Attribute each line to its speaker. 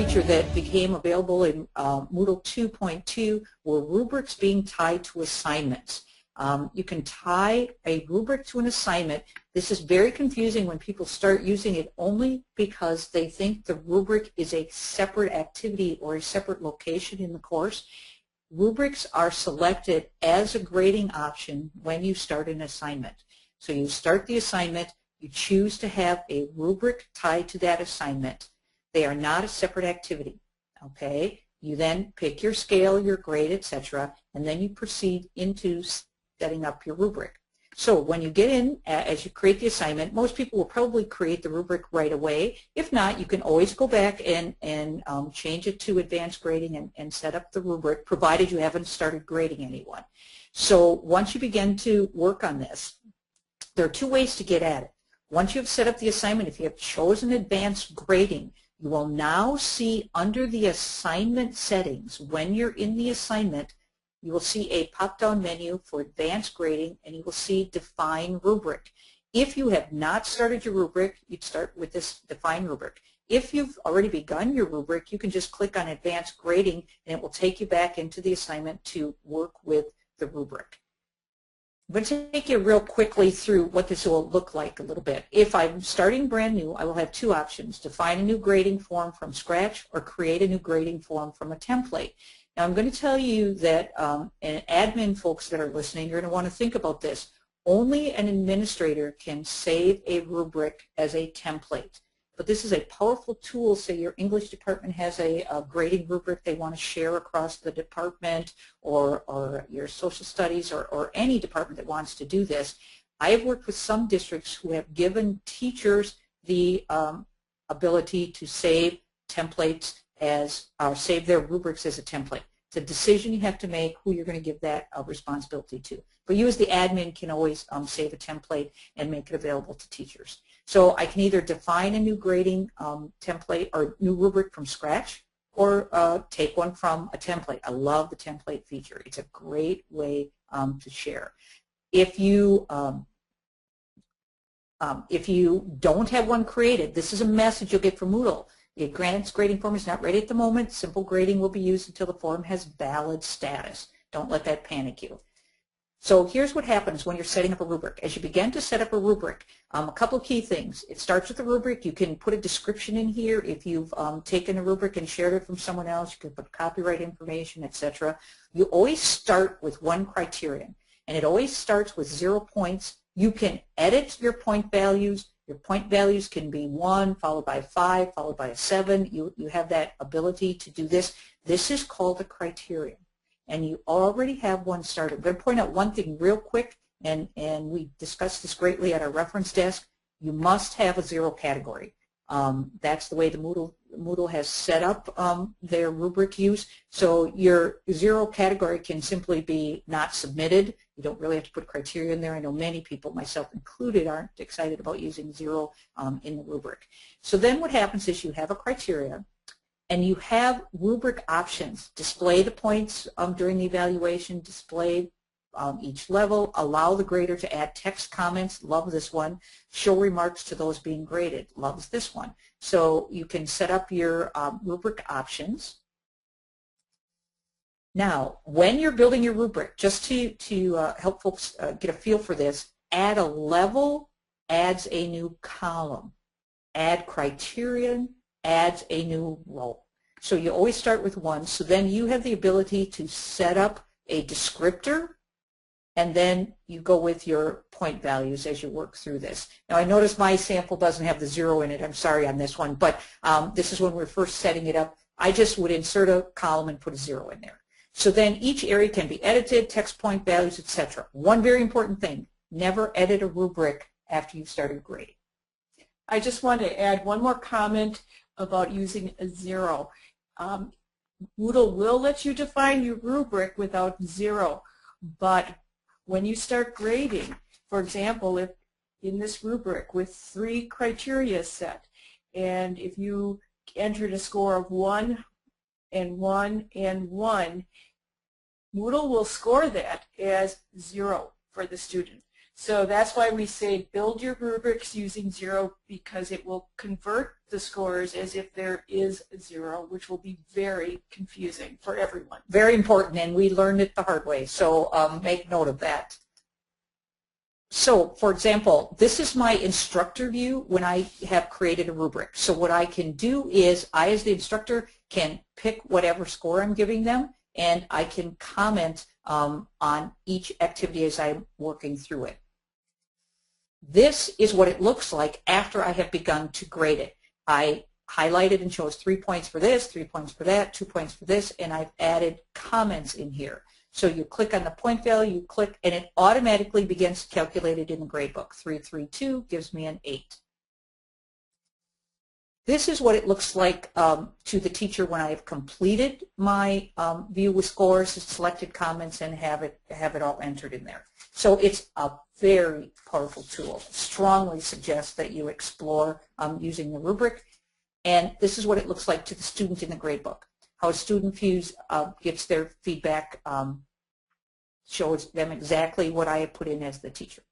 Speaker 1: feature that became available in Moodle 2.2 were rubrics being tied to assignments. You can tie a rubric to an assignment. This is very confusing when people start using it only because they think the rubric is a separate activity or a separate location in the course. Rubrics are selected as a grading option when you start an assignment. So you start the assignment, you choose to have a rubric tied to that assignment. They are not a separate activity, okay? You then pick your scale, your grade, etc., and then you proceed into setting up your rubric. So when you get in, as you create the assignment, most people will probably create the rubric right away. If not, you can always go back and change it to advanced grading and set up the rubric, provided you haven't started grading anyone. So once you begin to work on this, there are two ways to get at it. Once you've set up the assignment, if you have chosen advanced grading, you will now see under the assignment settings, when you're in the assignment, you will see a pop-down menu for advanced grading, and you will see define rubric. If you have not started your rubric, you'd start with this define rubric. If you've already begun your rubric, you can just click on advanced grading, and it will take you back into the assignment to work with the rubric. I'm going to take you real quickly through what this will look like a little bit. If I'm starting brand new, I will have two options: define a new grading form from scratch or create a new grading form from a template. Now I'm going to tell you that, and admin folks that are listening, you're going to want to think about this. Only an administrator can save a rubric as a template. But this is a powerful tool. Say your English department has a grading rubric they want to share across the department, or your social studies, or any department that wants to do this. I have worked with some districts who have given teachers the ability to save templates save their rubrics as a template. It's a decision you have to make who you're going to give that responsibility to. But you as the admin can always save a template and make it available to teachers. So I can either define a new grading template or new rubric from scratch, or take one from a template. I love the template feature. It's a great way to share. If you don't have one created, this is a message you'll get from Moodle. The advanced grading form is not ready at the moment. Simple grading will be used until the form has valid status. Don't let that panic you. So here's what happens when you're setting up a rubric. As you begin to set up a rubric, a couple of key things. It starts with the rubric. You can put a description in here. If you've taken a rubric and shared it from someone else, you can put copyright information, etc. You always start with one criterion, and it always starts with 0 points. You can edit your point values. Your point values can be 1, followed by 5, followed by a 7. You have that ability to do this. This is called a criterion, and you already have one started. I'm going to point out one thing real quick, and we discussed this greatly at our reference desk. You must have a 0 category. That's the way the Moodle has set up their rubric use. So your 0 category can simply be not submitted. You don't really have to put criteria in there. I know many people, myself included, aren't excited about using 0 in the rubric. So then what happens is you have a criteria, and you have rubric options. Display the points during the evaluation, display each level, allow the grader to add text comments, love this one, show remarks to those being graded, loves this one. So you can set up your rubric options. Now, when you're building your rubric, just to help folks get a feel for this, add a level adds a new column. Add criterion adds a new row. So you always start with 1. So then you have the ability to set up a descriptor, and then you go with your point values as you work through this. Now I notice my sample doesn't have the 0 in it. I'm sorry on this one, but this is when we're first setting it up. I just would insert a column and put a 0 in there. So then each area can be edited, text point values, etc. One very important thing, never edit a rubric after you've started grading.
Speaker 2: I just want to add one more comment about using a 0. Moodle will let you define your rubric without 0, but when you start grading, for example, if in this rubric with 3 criteria set, and if you entered a score of 1 and 1 and 1, Moodle will score that as 0 for the student. So that's why we say build your rubrics using 0, because it will convert the scores as if there is a 0, which will be very confusing for everyone.
Speaker 1: Very important, and we learned it the hard way, so make note of that. So, for example, this is my instructor view when I have created a rubric. So what I can do is I, as the instructor, can pick whatever score I'm giving them, and I can comment on each activity as I'm working through it. This is what it looks like after I have begun to grade it. I highlighted and chose 3 points for this, 3 points for that, 2 points for this, and I've added comments in here. So you click on the point value, you click, and it automatically begins to calculate it in the gradebook. 332 gives me an 8. This is what it looks like to the teacher when I have completed my view with scores, selected comments, and have it all entered in there. So it's a very powerful tool. Strongly suggest that you explore using the rubric. And this is what it looks like to the student in the gradebook. How a student views, gets their feedback, shows them exactly what I have put in as the teacher.